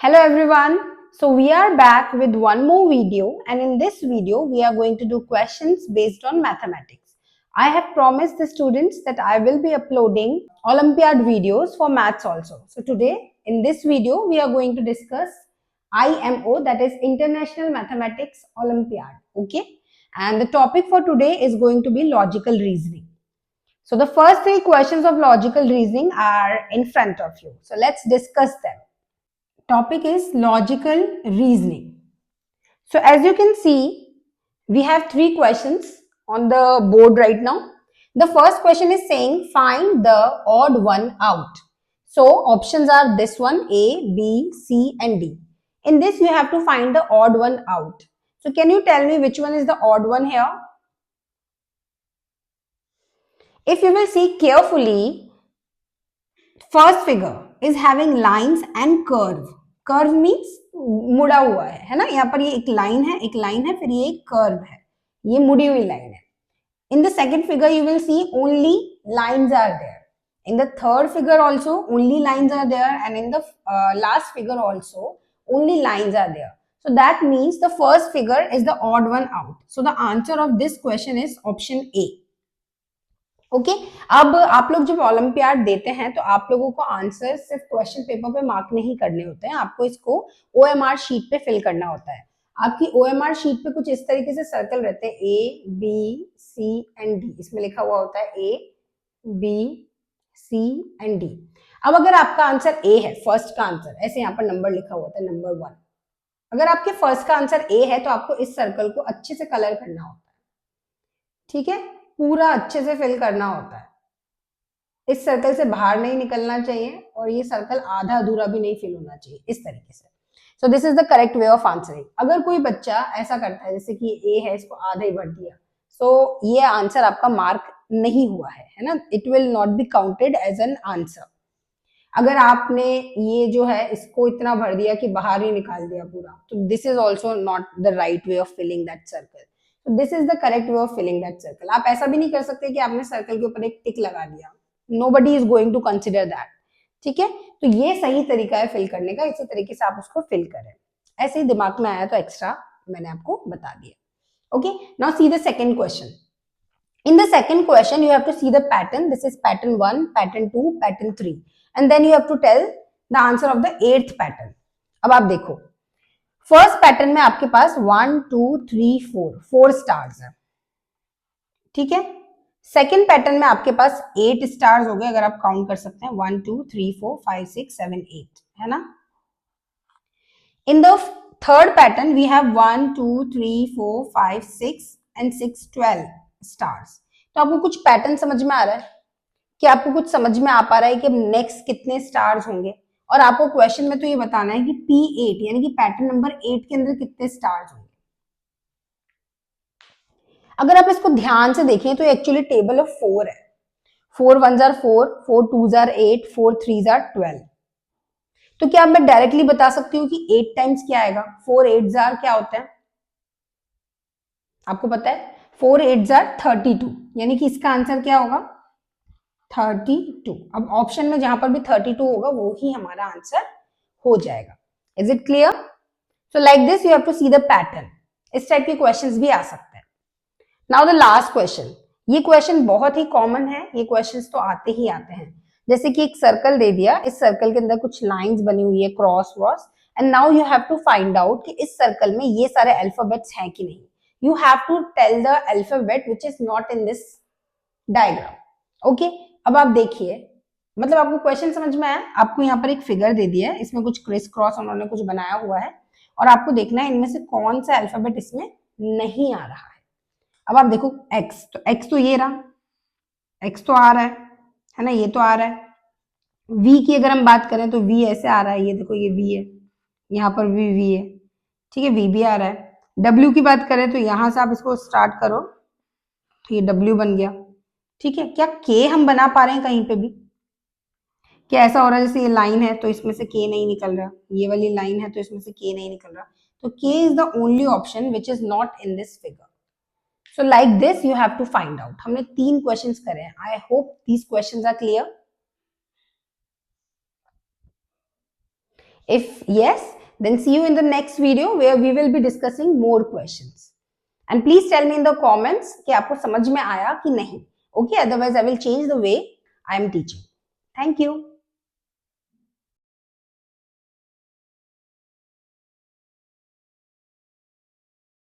Hello everyone. So we are back with one more video, and in this video we are going to do questions based on mathematics. I have promised the students that I will be uploading Olympiad videos for maths also. So today in this video we are going to discuss IMO, that is International Mathematics Olympiad. Okay, and the topic for today is going to be logical reasoning. So the first three questions of logical reasoning are in front of you. So let's discuss them. Topic is logical reasoning. So as you can see, we have three questions on the board right now. The first question is saying find the odd one out. So options are this one, A, B, C and D. In this you have to find the odd one out. So can you tell me which one is the odd one here? If you will see carefully, first figure is having lines and curve. Curve means मुड़ा हुआ है ना, यहाँ पर ये एक line है, फिर ये एक कर्व है, ये मुड़ी हुई लाइन है. In the second figure you will see only lines are there. In the third figure also only lines are there, and in the last figure also only lines are there. So that means the first figure is the odd one out. So the answer of this question is option A. Okay अब आप लोग जब olympiad देते हैं तो आप लोगों को आंसर सिर्फ क्वेश्चन पेपर पे मार्क नहीं करने होते हैं, आपको इसको ओएमआर शीट पे फिल करना होता है. आपकी ओएमआर शीट पे कुछ इस तरीके से सर्कल रहते हैं, A B C and D. इसमें लिखा हुआ होता है A B C and D. अब अगर आपका आंसर ए है, फर्स्ट का आंसर, ऐसे यहाँ पर नंबर लिखा हुआ होता है नंबर 1. अगर आपके फर्स्ट का आंसर ए है तो आपको इस सर्कल को अच्छे से कलर करना होता है. ठीक है, पूरा अच्छे से फिल करना होता है. इस सर्कल से बाहर नहीं निकलना चाहिए और ये सर्कल आधा अधूरा भी नहीं फिल होना चाहिए, इस तरीके से. So this is the correct way of answering. अगर कोई बच्चा ऐसा करता है जैसे कि ए है, इसको आधा ही भर दिया, सो ये आंसर आपका मार्क नहीं हुआ है ना, it will not be counted as an answer. अगर आपने ये जो है इसको इतना भर दिया कि बाहर ही निकाल दिया पूरा, तो this is also not the right way of filling that circle. This is the correct way of filling that circle. आप ऐसा भी नहीं कर सकते कि आपने सर्कल के ऊपर एक टिक लगा दिया. Nobody is going to consider that. ठीक है, तो ये सही तरीका है फिल करने का. इसी तरीके से आप उसको फिल करें. ऐसे ही दिमाग में आया तो एक्स्ट्रा मैंने आपको बता दिया. Okay, now see the second question. In the second question, you have to see the pattern. This is pattern 1, pattern 2, pattern 3. And then you have to tell the answer of the 8th pattern. अब आप देखो, first pattern में आपके पास 1 2 3 4 stars है. ठीक है, second pattern में आपके पास 8 स्टार्स हो गए, अगर आप काउंट कर सकते हैं 1 2 3 4 5 6 7 8, है ना. In the third pattern we have 1 2 3 4 5 6 and 6 12 stars. तो आपको कुछ पैटर्न समझ में आ रहा है कि आपको कुछ समझ में आ पा रहा है कि नेक्स्ट कितने स्टार्स होंगे, और आपको क्वेश्चन में तो ये बताना है कि P8 यानी कि पैटर्न नंबर 8 के अंदर कितने स्टार्स होंगे. अगर आप इसको ध्यान से देखें तो एक्चुअली टेबल ऑफ 4 है. 4 1s are 4, 4 2s are 8, 4 3s are 12. तो क्या मैं डायरेक्टली बता सकती हूँ कि 8 टाइम्स क्या आएगा? 4 8s are क्या होता है आपको पता है? 4 8s are 32, यानी कि इसका आंसर क्या होगा? 32. अब ऑप्शन में जहां पर भी 32 होगा वो ही हमारा आंसर हो जाएगा. Is it clear? So like this you have to see the pattern. इस टाइप के क्वेश्चंस भी आ सकते हैं. Now the last question. ये क्वेश्चन बहुत ही कॉमन है, ये क्वेश्चंस तो आते ही आते हैं. जैसे कि एक सर्कल दे दिया, इस सर्कल के अंदर कुछ लाइंस बनी हुई है, cross cross, and now you have to find out कि इस सर्कल में ये सारे अल्फाबेट्स हैं कि नहीं. You have to tell the alphabet which is not in this diagram. Okay? अब आप देखिए, मतलब आपको क्वेश्चन समझ में आया. आपको यहाँ पर एक फिगर दे दिया है, इसमें कुछ क्रिस क्रॉस उन्होंने कुछ बनाया हुआ है, और आपको देखना है इनमें से कौन सा अल्फाबेट इसमें नहीं आ रहा है. अब आप देखो X, तो X तो ये रहा, X तो आ रहा है ना, ये तो आ रहा है. V की अगर हम बात करें तो V ऐसे आ रहा है, ये देखो ये V है, यहाँ पर भी V है. ठीक है, V भी आ रहा है. W की बात करें तो यहां से आप इसको स्टार्ट करो तो ये W बन गया. ठीक है, क्या K हम बना पा रहे हैं कहीं पे भी? क्या ऐसा हो रहा है जैसे ये लाइन है तो इसमें से K नहीं निकल रहा, ये वाली लाइन है तो इसमें से K नहीं निकल रहा. तो K is the only option which is not in this figure. So like this you have to find out. हमने 3 क्वेश्चंस करे हैं. I hope these questions are clear. If yes, then see you in the next video where we will be discussing more questions. And please tell me in the comments कि आपको समझ में आया कि नहीं. Okay, otherwise I will change the way I am teaching. Thank you.